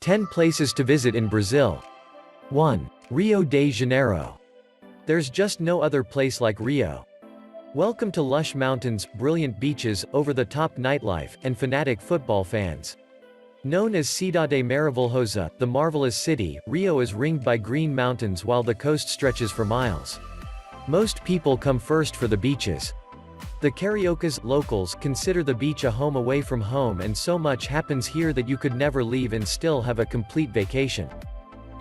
10 places to visit in Brazil. 1. Rio de Janeiro. There's just no other place like Rio. Welcome to lush mountains, brilliant beaches, over-the-top nightlife, and fanatic football fans. Known as Cidade Maravilhosa, the marvelous city, Rio is ringed by green mountains while the coast stretches for miles. Most people come first for the beaches. The Cariocas, locals, consider the beach a home away from home, and so much happens here that you could never leave and still have a complete vacation.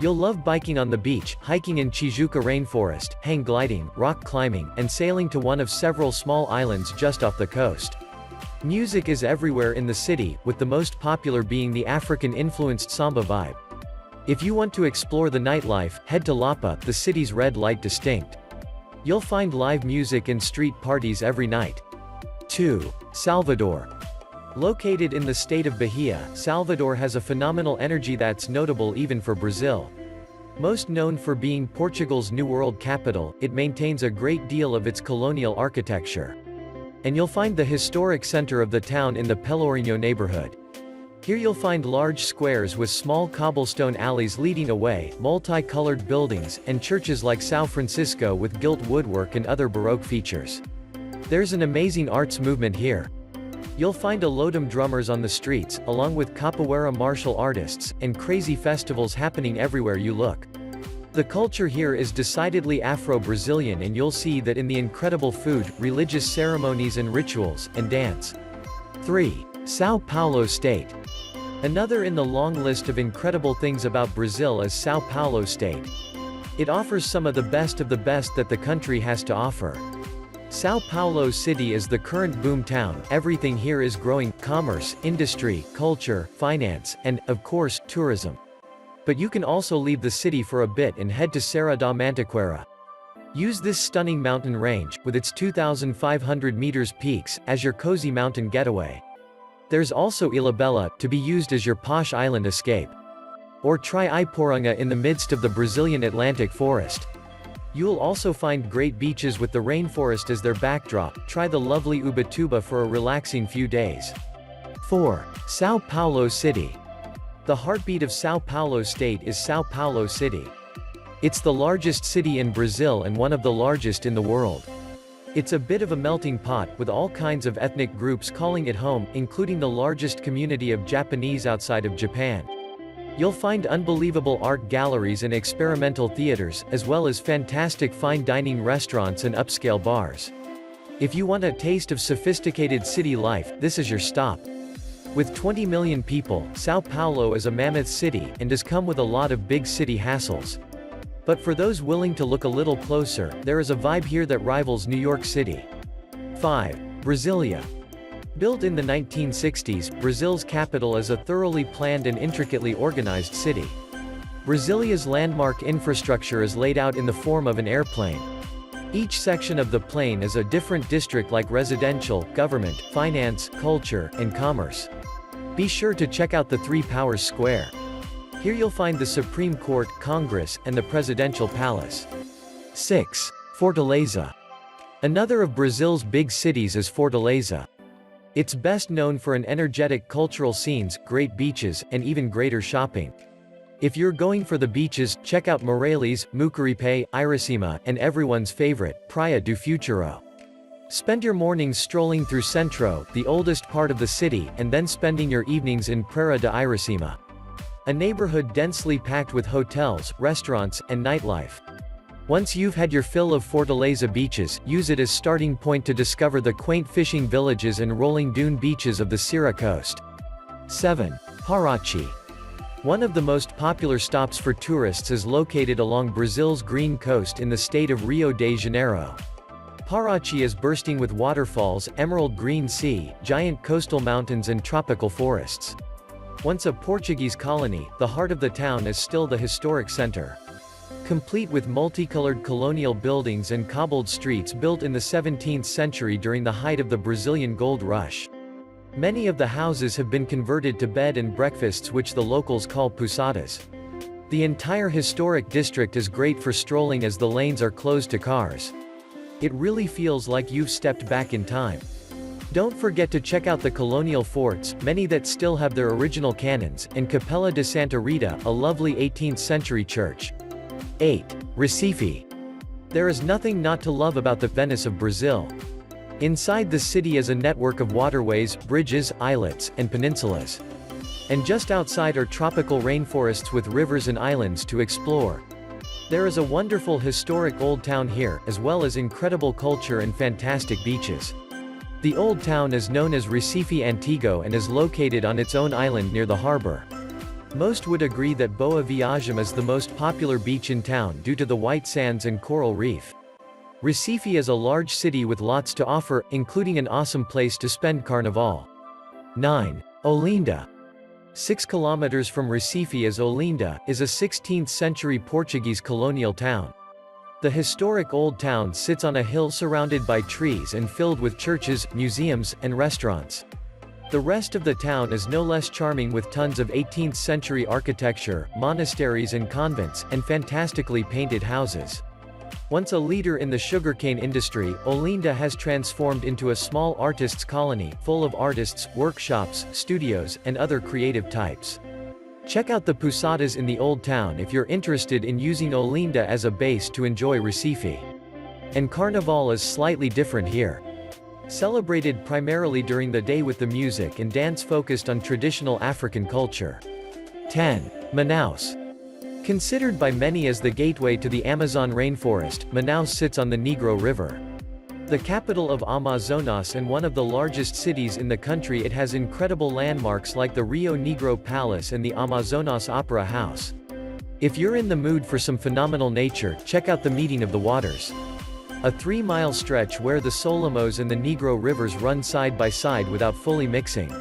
You'll love biking on the beach, hiking in Tijuca rainforest, hang gliding, rock climbing, and sailing to one of several small islands just off the coast. Music is everywhere in the city, with the most popular being the African-influenced samba vibe. If you want to explore the nightlife, head to Lapa, the city's red light district. You'll find live music and street parties every night. 2. Salvador. Located in the state of Bahia, Salvador has a phenomenal energy that's notable even for Brazil. Most known for being Portugal's New World capital, it maintains a great deal of its colonial architecture. And you'll find the historic center of the town in the Pelourinho neighborhood. Here you'll find large squares with small cobblestone alleys leading away, multicolored buildings, and churches like São Francisco with gilt woodwork and other Baroque features. There's an amazing arts movement here. You'll find Olodum drummers on the streets, along with capoeira martial artists, and crazy festivals happening everywhere you look. The culture here is decidedly Afro-Brazilian, and you'll see that in the incredible food, religious ceremonies and rituals, and dance. 3. São Paulo State. Another in the long list of incredible things about Brazil is São Paulo State. It offers some of the best that the country has to offer. São Paulo City is the current boom town. Everything here is growing: commerce, industry, culture, finance, and, of course, tourism. But you can also leave the city for a bit and head to Serra da Mantiqueira. Use this stunning mountain range, with its 2,500 meters peaks, as your cozy mountain getaway. There's also Ilhabela, to be used as your posh island escape. Or try Iporanga in the midst of the Brazilian Atlantic forest. You'll also find great beaches with the rainforest as their backdrop. Try the lovely Ubatuba for a relaxing few days. 4. São Paulo City. The heartbeat of São Paulo State is São Paulo City. It's the largest city in Brazil and one of the largest in the world. It's a bit of a melting pot, with all kinds of ethnic groups calling it home, including the largest community of Japanese outside of Japan. You'll find unbelievable art galleries and experimental theaters, as well as fantastic fine dining restaurants and upscale bars. If you want a taste of sophisticated city life, this is your stop. With 20 million people, São Paulo is a mammoth city, and does come with a lot of big city hassles. But for those willing to look a little closer, there is a vibe here that rivals New York City. 5. Brasilia. Built in the 1960s, Brazil's capital is a thoroughly planned and intricately organized city. Brasilia's landmark infrastructure is laid out in the form of an airplane. Each section of the plane is a different district, like residential, government, finance, culture, and commerce. Be sure to check out the Three Powers Square. Here you'll find the Supreme Court, Congress, and the Presidential Palace. 6. Fortaleza. Another of Brazil's big cities is Fortaleza. It's best known for an energetic cultural scenes, great beaches, and even greater shopping. If you're going for the beaches, check out Morelos, Mucuripe, Iracema, and everyone's favorite, Praia do Futuro. Spend your mornings strolling through Centro, the oldest part of the city, and then spending your evenings in Praia de Iracema. A neighborhood densely packed with hotels, restaurants, and nightlife. Once you've had your fill of Fortaleza beaches, use it as starting point to discover the quaint fishing villages and rolling dune beaches of the Ceará coast. 7. Paraty. One of the most popular stops for tourists is located along Brazil's green coast in the state of Rio de Janeiro. Paraty is bursting with waterfalls, emerald green sea, giant coastal mountains, and tropical forests. Once a Portuguese colony, the heart of the town is still the historic center. Complete with multicolored colonial buildings and cobbled streets built in the 17th century during the height of the Brazilian gold rush. Many of the houses have been converted to bed and breakfasts, which the locals call pousadas. The entire historic district is great for strolling as the lanes are closed to cars. It really feels like you've stepped back in time. Don't forget to check out the colonial forts, many that still have their original cannons, and Capella de Santa Rita, a lovely 18th century church. 8. Recife. There is nothing not to love about the Venice of Brazil. Inside the city is a network of waterways, bridges, islets, and peninsulas. And just outside are tropical rainforests with rivers and islands to explore. There is a wonderful historic old town here, as well as incredible culture and fantastic beaches. The old town is known as Recife Antigo and is located on its own island near the harbor. Most would agree that Boa Viagem is the most popular beach in town due to the white sands and coral reef. Recife is a large city with lots to offer, including an awesome place to spend Carnival. 9. Olinda. 6 kilometers from Recife is Olinda, is a 16th century Portuguese colonial town. The historic old town sits on a hill surrounded by trees and filled with churches, museums, and restaurants. The rest of the town is no less charming with tons of 18th century architecture, monasteries and convents, and fantastically painted houses. Once a leader in the sugarcane industry, Olinda has transformed into a small artists' colony, full of artists, workshops, studios, and other creative types. Check out the Pousadas in the Old Town if you're interested in using Olinda as a base to enjoy Recife. And Carnival is slightly different here. Celebrated primarily during the day with the music and dance focused on traditional African culture. 10. Manaus. Considered by many as the gateway to the Amazon rainforest, Manaus sits on the Negro River. The capital of Amazonas and one of the largest cities in the country, it has incredible landmarks like the Rio Negro Palace and the Amazonas Opera House. If you're in the mood for some phenomenal nature, check out the Meeting of the Waters. A 3-mile stretch where the Solomos and the Negro rivers run side by side without fully mixing.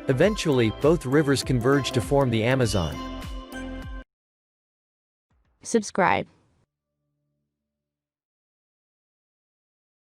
Eventually, both rivers converge to form the Amazon. Subscribe.